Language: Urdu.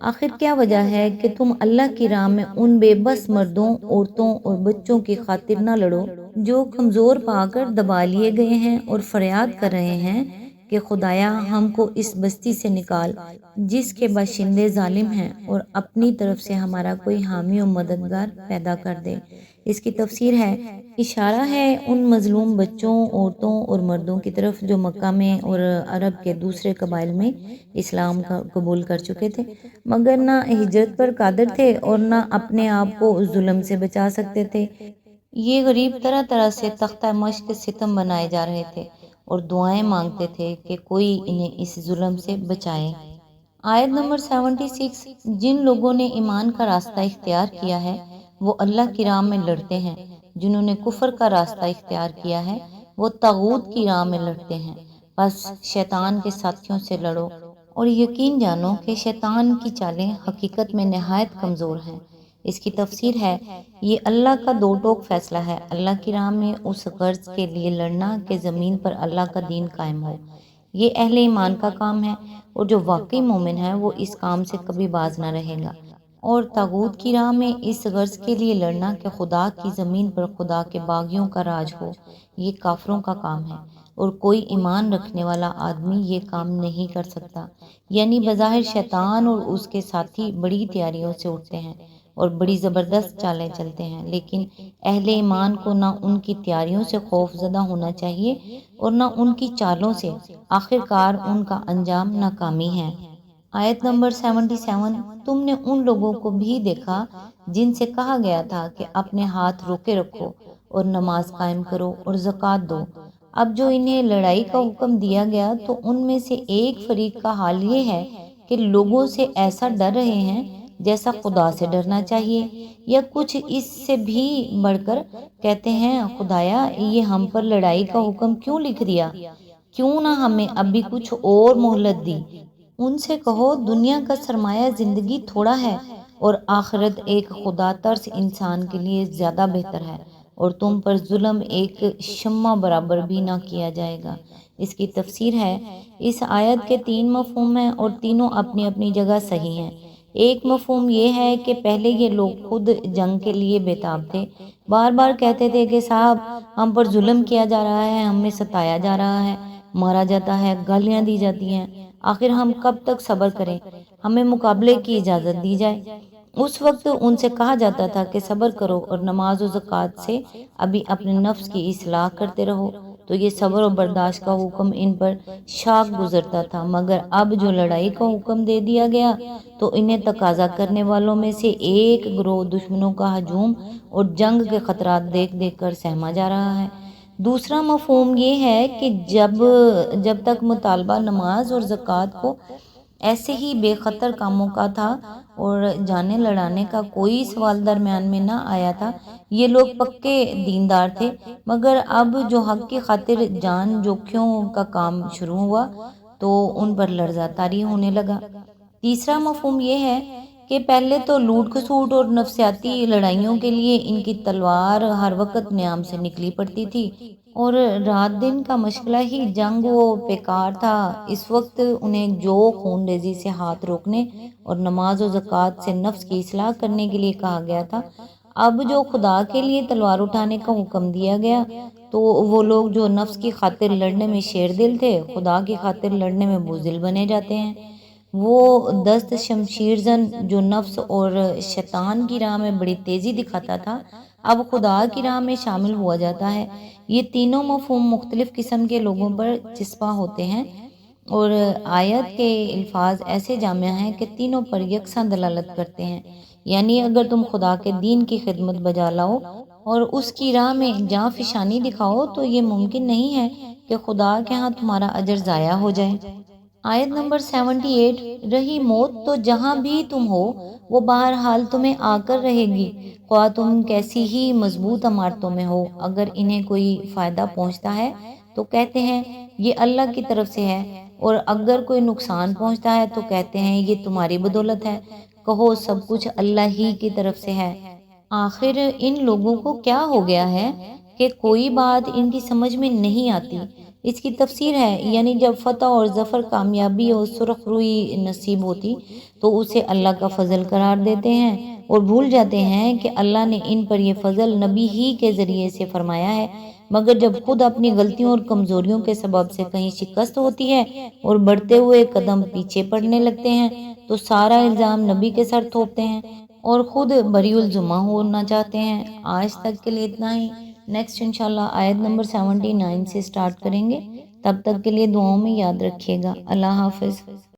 آخر کیا وجہ ہے کہ تم اللہ کی راہ میں ان بے بس مردوں، عورتوں اور بچوں کی خاطر نہ لڑو جو کمزور پا کر دبا لیے گئے ہیں اور فریاد کر رہے ہیں کہ خدایا ہم کو اس بستی سے نکال جس کے باشندے ظالم ہیں، اور اپنی طرف سے ہمارا کوئی حامی و مددگار پیدا کر دے۔ اس کی تفسیر ہے، اشارہ ہے ان مظلوم بچوں، عورتوں اور مردوں کی طرف جو مکہ میں اور عرب کے دوسرے قبائل میں اسلام کا قبول کر چکے تھے، مگر نہ ہجرت پر قادر تھے اور نہ اپنے آپ کو ظلم سے بچا سکتے تھے۔ یہ غریب طرح طرح سے تختہ مشق ستم بنائے جا رہے تھے اور دعائیں مانگتے تھے کہ کوئی انہیں اس ظلم سے بچائے۔ آیت نمبر 76، جن لوگوں نے ایمان کا راستہ اختیار کیا ہے وہ اللہ کی راہ میں لڑتے ہیں، جنہوں نے کفر کا راستہ اختیار کیا ہے وہ طاغوت کی راہ میں لڑتے ہیں، بس شیطان کے ساتھیوں سے لڑو اور یقین جانو کہ شیطان کی چالیں حقیقت میں نہایت کمزور ہیں۔ اس کی تفسیر ہے، یہ اللہ کا دو ٹوک فیصلہ ہے، اللہ کی راہ میں اس غرض کے لیے لڑنا کہ زمین پر اللہ کا دین قائم ہو، یہ اہل ایمان کا کام ہے، اور جو واقعی مومن ہے وہ اس کام سے کبھی باز نہ رہے گا۔ اور طاغوت کی راہ میں اس غرض کے لیے لڑنا کہ خدا کی زمین پر خدا کے باغیوں کا راج ہو، یہ کافروں کا کام ہے، اور کوئی ایمان رکھنے والا آدمی یہ کام نہیں کر سکتا۔ یعنی بظاہر شیطان اور اس کے ساتھی بڑی تیاریوں سے اٹھتے ہیں اور بڑی زبردست چالیں چلتے ہیں، لیکن اہل ایمان کو نہ ان کی تیاریوں سے خوف زدہ ہونا چاہیے اور نہ ان کی چالوں سے، آخر کار ان کا انجام ناکامی ہے۔ آیت نمبر 77، تم نے ان لوگوں کو بھی دیکھا جن سے کہا گیا تھا کہ اپنے ہاتھ روکے رکھو اور نماز قائم کرو اور زکوٰۃ دو، اب جو انہیں لڑائی کا حکم دیا گیا تو ان میں سے ایک فریق کا حال یہ ہے کہ لوگوں سے ایسا ڈر رہے ہیں جیسا خدا سے ڈرنا چاہیے، یا کچھ اس سے بھی بڑھ کر کہتے ہیں خدایا یہ ہم پر لڑائی کا حکم کیوں لکھ دیا، کیوں نہ ہمیں ابھی کچھ اور مہلت دی۔ ان سے کہو دنیا کا سرمایہ زندگی تھوڑا ہے اور آخرت ایک خدا ترس انسان کے لیے زیادہ بہتر ہے، اور تم پر ظلم ایک شمع برابر بھی نہ کیا جائے گا۔ اس کی تفسیر ہے، اس آیت کے 3 مفہوم ہیں اور تینوں اپنی اپنی جگہ صحیح ہیں۔ ایک مفہوم یہ ہے کہ پہلے یہ لوگ خود جنگ کے لیے بےتاب تھے، بار بار کہتے تھے کہ صاحب ہم پر ظلم کیا جا رہا ہے، ہمیں ستایا جا رہا ہے، مارا جاتا ہے، گالیاں دی جاتی ہیں، آخر ہم کب تک صبر کریں، ہمیں مقابلے کی اجازت دی جائے۔ اس وقت ان سے کہا جاتا تھا کہ صبر کرو اور نماز و زکوٰۃ سے ابھی اپنے نفس کی اصلاح کرتے رہو، تو یہ صبر و برداشت کا حکم ان پر شاق گزرتا تھا، مگر اب جو لڑائی کا حکم دے دیا گیا تو انہیں تقاضا کرنے والوں میں سے ایک گروہ دشمنوں کا ہجوم اور جنگ کے خطرات دیکھ دیکھ کر سہما جا رہا ہے۔ دوسرا مفہوم یہ ہے کہ جب تک مطالبہ نماز اور زکوٰۃ کو ایسے ہی بے خطر کاموں کا تھا اور جانے لڑانے کا کوئی سوال درمیان میں نہ آیا تھا، یہ لوگ پکے دیندار تھے، مگر اب جو حق کی خاطر جان جوکھیوں کا کام شروع ہوا تو ان پر لرزہ طاری ہونے لگا۔ تیسرا مفہوم یہ ہے کہ پہلے تو لوٹ کھسوٹ اور نفسیاتی لڑائیوں کے لیے ان کی تلوار ہر وقت نیام سے نکلی پڑتی تھی اور رات دن کا مشغلہ ہی جنگ و پیکار تھا۔ اس وقت انہیں جو خون ریزی سے ہاتھ روکنے اور نماز و زکوٰۃ سے نفس کی اصلاح کرنے کے لیے کہا گیا تھا، اب جو خدا کے لیے تلوار اٹھانے کا حکم دیا گیا تو وہ لوگ جو نفس کی خاطر لڑنے میں شیر دل تھے، خدا کی خاطر لڑنے میں بزدل بنے جاتے ہیں۔ وہ دست شمشیر زن جو نفس اور شیطان کی راہ میں بڑی تیزی دکھاتا تھا، اب خدا کی راہ میں شامل ہوا جاتا ہے۔ یہ تینوں مفہوم مختلف قسم کے لوگوں پر چسپاں ہوتے ہیں، اور آیت کے الفاظ ایسے جامع ہیں کہ تینوں پر یکساں دلالت کرتے ہیں۔ یعنی اگر تم خدا کے دین کی خدمت بجا لاؤ اور اس کی راہ میں جاں فشانی دکھاؤ تو یہ ممکن نہیں ہے کہ خدا کے ہاں تمہارا اجر ضائع ہو جائے۔ آیت نمبر 78، رہی موت تو جہاں بھی تم ہو وہ بہرحال تمہیں آ کر رہے گی، خواہ تم کیسی ہی مضبوط عمارتوں میں ہو، اگر انہیں کوئی فائدہ پہنچتا ہے تو کہتے ہیں یہ اللہ کی طرف سے ہے، اور اگر کوئی نقصان پہنچتا ہے تو کہتے ہیں یہ تمہاری بدولت ہے، کہو سب کچھ اللہ ہی کی طرف سے ہے۔ آخر ان لوگوں کو کیا ہو گیا ہے کہ کوئی بات ان کی سمجھ میں نہیں آتی، اس کی تفسیر ہے، یعنی جب فتح اور ظفر، کامیابی اور سرخ روئی نصیب ہوتی تو اسے اللہ کا فضل قرار دیتے ہیں اور بھول جاتے ہیں کہ اللہ نے ان پر یہ فضل نبی ہی کے ذریعے سے فرمایا ہے۔ مگر جب خود اپنی غلطیوں اور کمزوریوں کے سبب سے کہیں شکست ہوتی ہے اور بڑھتے ہوئے قدم پیچھے پڑنے لگتے ہیں تو سارا الزام نبی کے سر تھوپتے ہیں اور خود بری الزمہ ہونا چاہتے ہیں۔ آج تک کے لیے اتنا ہی۔ نیکسٹ انشاءاللہ آیت نمبر 79 سے سٹارٹ کریں گے۔ تب تک کے لیے دعاؤں میں یاد رکھیے گا۔ اللہ حافظ۔